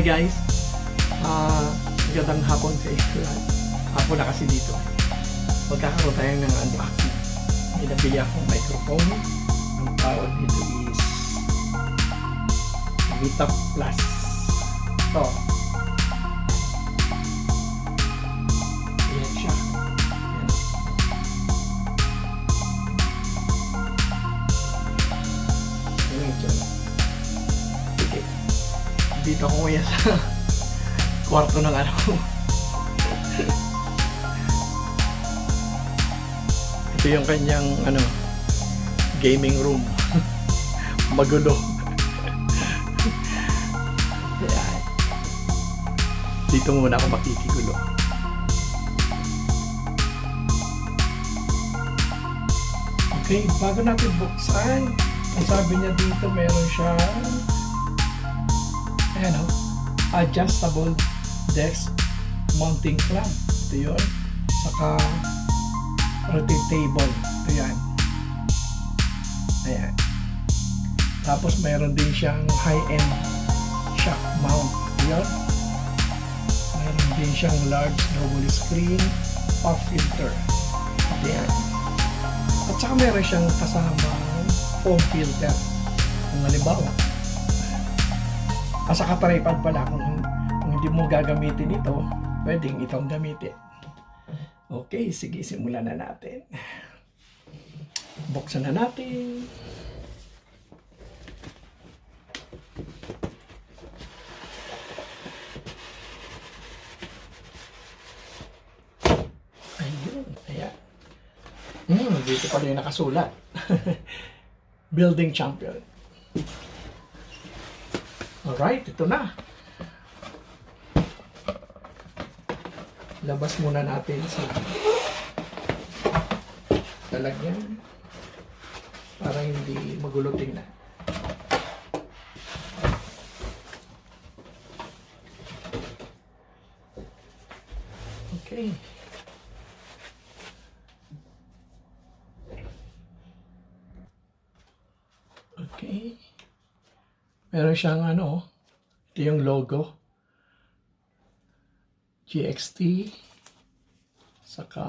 Hi guys, magandang hapon sa inyo. Hapon na kasi dito. Magkakaroon tayo ng unboxing. May nabili akong microphone. Ang tawag dito is Emita Plus. Ito. Ayan siya. Ayan. Ayan siya. Okay. Dito ako ngayon sa kwarto ng ano. Ito yung kanyang ano, gaming room. Magulo. Ayan. Dito muna ako makikigulo. Okay, bago natin buksan, ang sabi niya dito meron siyang ano, adjustable desk mounting clamp. Ito yun. Saka rotatable. Ito yan. Ayan. Tapos mayroon din siyang high-end shock mount. Ito yun. Mayroon din siyang large double screen pop filter. Ito yan. At saka mayroon siyang kasamang foam filter. Kung halimbawa, sa tripod pala, kung hindi mo gagamitin ito, pwedeng itong gamitin. Okay, sige, simulan na natin. Buksan na natin. Ayun, ayan. Dito pala yung nakasulat. Building Champion. Alright, ito na. Labas muna natin sa lalagyan para hindi magulo tingnan. Okay. Okay. Meron siyang ano, ito yung logo. GXT, saka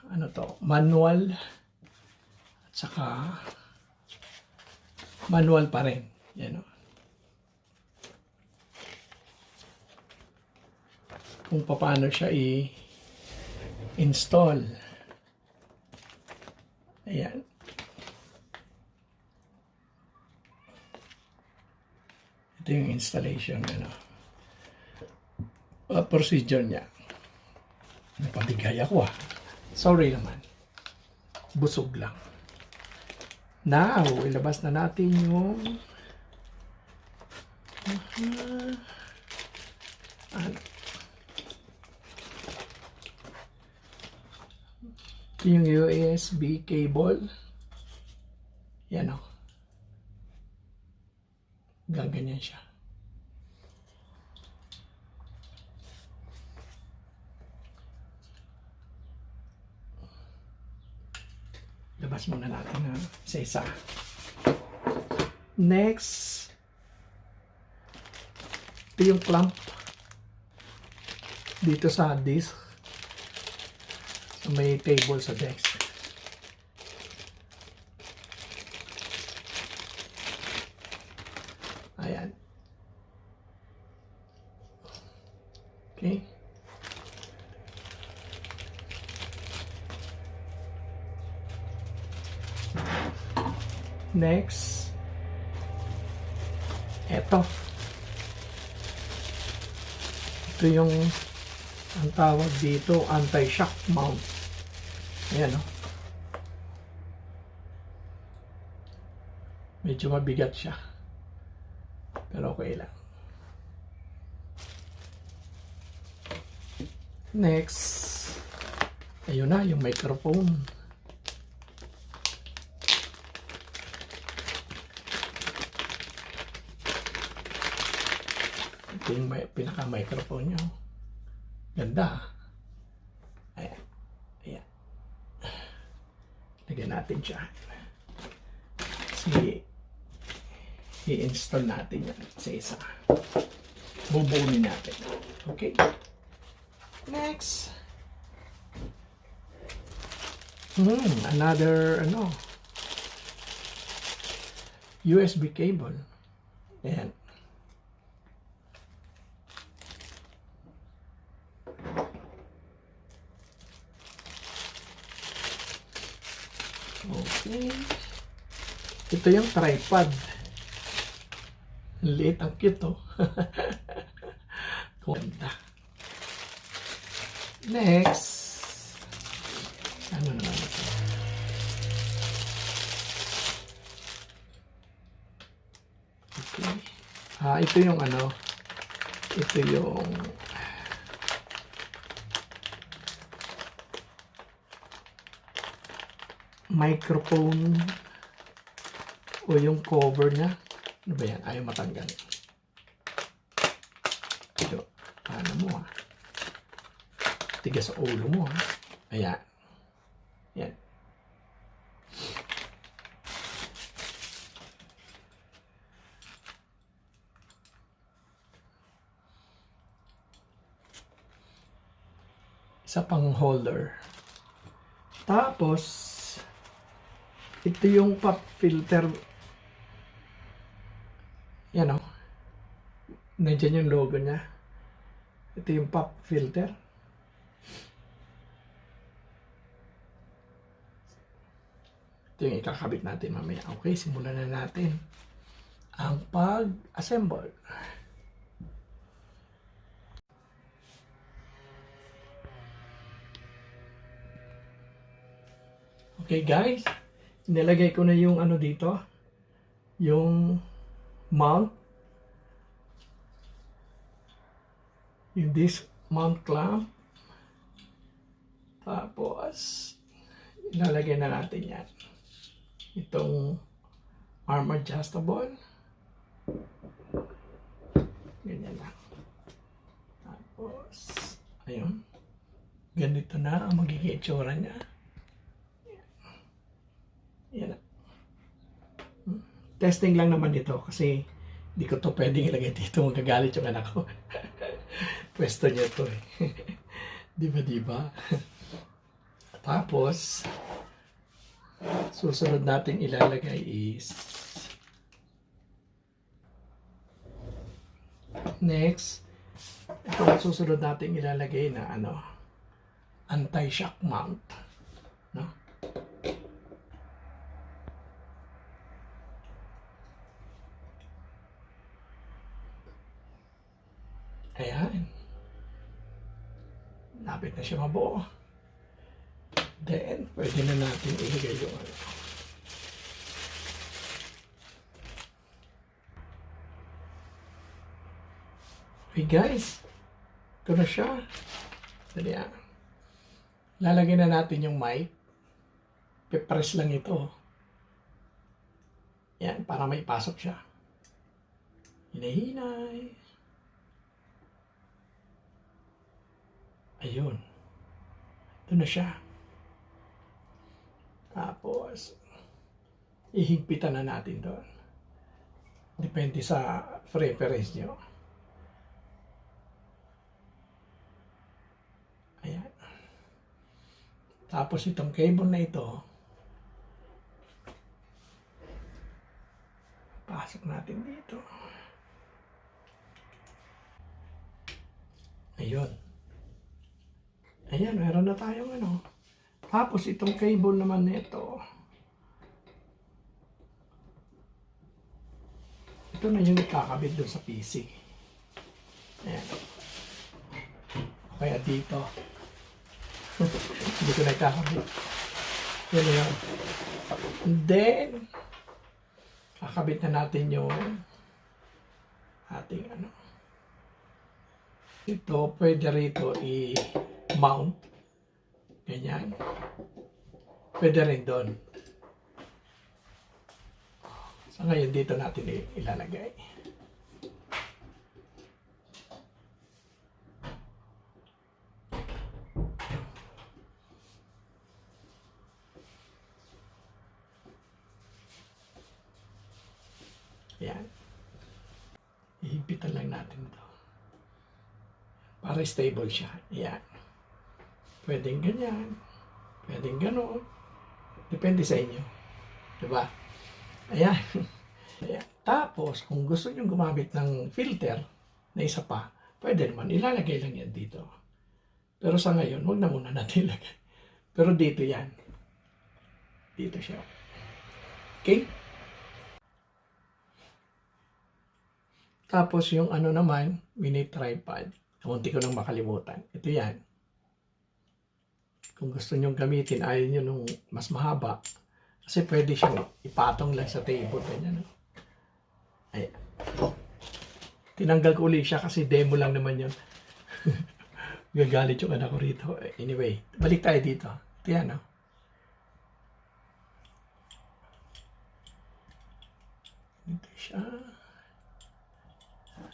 ano to, manual, at saka manual pa rin. Yan o. Kung paano siya i-install. Ayan. Ito yung installation, ano. Procedure niya. Napabigay ako Sorry naman. Busog lang. Now, ilabas na natin yung ano. Yung USB cable. Yan o. Gaganyan siya. Labas muna natin na isa-isa. Next, ito yung clamp dito sa disk. So, may table sa desk. Ayan. Okay. Next, ito yung ang tawag dito, anti-shock mount. Ayan o. Medyo mabigat siya, pero okay lang. Next, ayun na yung microphone. Ito yung pinaka-microphone nyo. Ganda. Ayan. Ayan. Lagyan natin siya. Sige. I-install natin yan sa isa. bubunin natin. Okay? Next. Another, USB cable. Ayan. Okay. Ito yung tripod. Liit, ang cute, oh. Ganda. Next. Ano naman ito? Okay. Ito yung ito yung microphone o yung cover niya. Ano ba yan? Ayaw matanggal. Ito, paano mo tigas sa ulo mo Ayan. Yan. Isa pang holder. Tapos, ito yung pop filter. Yan nandiyan yung logo niya. Ito yung pop filter. Ito yung ikakabit natin mamaya. Okay, simulan na natin ang pag-assemble. Okay guys, nilagay ko na yung dito, yung mount, yung disc mount clamp. Tapos ilalagay na natin yan, itong arm adjustable, ganyan lang. Tapos ayun, ganito na ang magiging itsura niya. Yan. Testing lang naman dito kasi hindi ko to pwedeng ilagay dito, magagalit yung anak ko. Pwesto niya to diba? Tapos susunod natin ilalagay is next, ito ang susunod natin ilalagay na anti-shock mount, Ayan. Lapit na siya mabuo. Then, pwede na natin ilagay yung Okay guys, ito na siya. Dali lalagay na natin yung mic. Pe-press lang ito. Yan, para may pasok siya. Hinahinay. Ayun. Ito na siya. Tapos, ihigpitan na natin doon. Depende sa preference nyo. Ayan. Tapos itong cable na ito, pasok natin dito. Ayun. Ayan, meron na tayong Tapos itong cable naman nito, ito na yung ikakabit doon sa PC. Ayan. Kaya dito, hindi ko na ikakabit. Yan yun. And then, kakabit na natin yung ating Ito, pwede rito i-mount. Ganyan. Pwede rin doon. So ngayon dito natin ilalagay. Ayan. Ihigpitan lang natin ito. para stable siya. Yan. Pwedeng ganyan. Pwedeng gano'n. Depende sa inyo. Diba? Ayan. Ayan. Tapos, kung gusto nyo gumamit ng filter na isa pa, pwede naman. Ilalagay lang yan dito. Pero sa ngayon, huwag na muna natin ilagay. Pero dito yan. Dito siya. Okay? Tapos yung ano naman, mini tripod. Munti ko nang makalimutan. Ito yan. Kung gusto nyo gamitin, ayaw nyo nung mas mahaba. Kasi pwede siyang ipatong lang sa table. Ganyan, no? Ayan. Tinanggal ko ulit siya kasi demo lang naman yun. Gagalit yung anak ko rito. Anyway, balik tayo dito. Ito yan, no? Dito siya.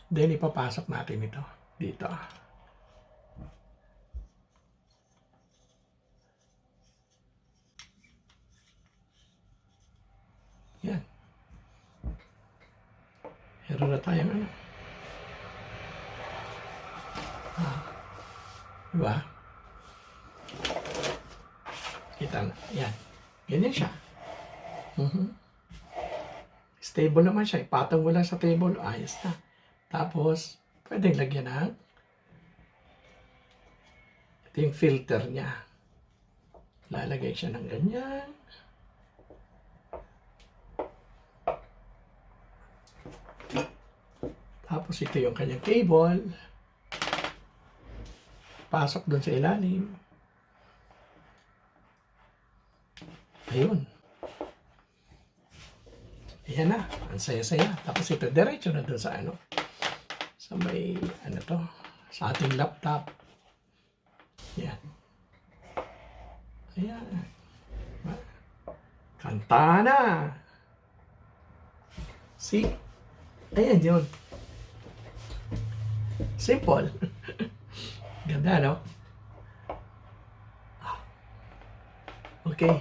Then, ipapasok natin ito. Dito. Yan. Meron na tayong ano. Diba? Kita na. Yan. Ganyan siya. Stable naman siya. Ipatong mo lang sa table. Ayos na. Tapos, pwedeng lagyan ng ito yung filter niya. Lalagay siya ng ganyan. Tapos ito yung kanyang cable. Pasok doon sa ilalim. Ayun. Ayan na. Ang saya-saya. Tapos ito, diretso na doon sa ano. Sa may, ano to, sa ating laptop. Yan. Ayan. Kanta na. See? Ayan yun. Simple. Ganda, no? Okay.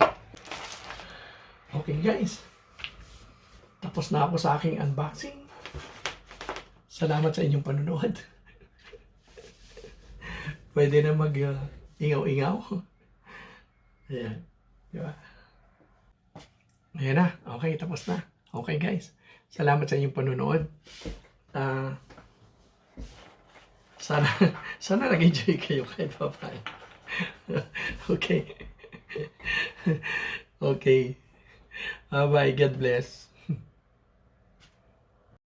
Okay, guys. Tapos na ako sa aking unboxing. Salamat sa inyong panonood. Pwede na mag-ingaw-ingaw. Ayan. Diba? Ayan na. Okay, tapos na. Okay, guys. Salamat sa inyong panonood. Sana nag-enjoy kayo kahit pa paano. Okay. Okay. Bye-bye. God bless.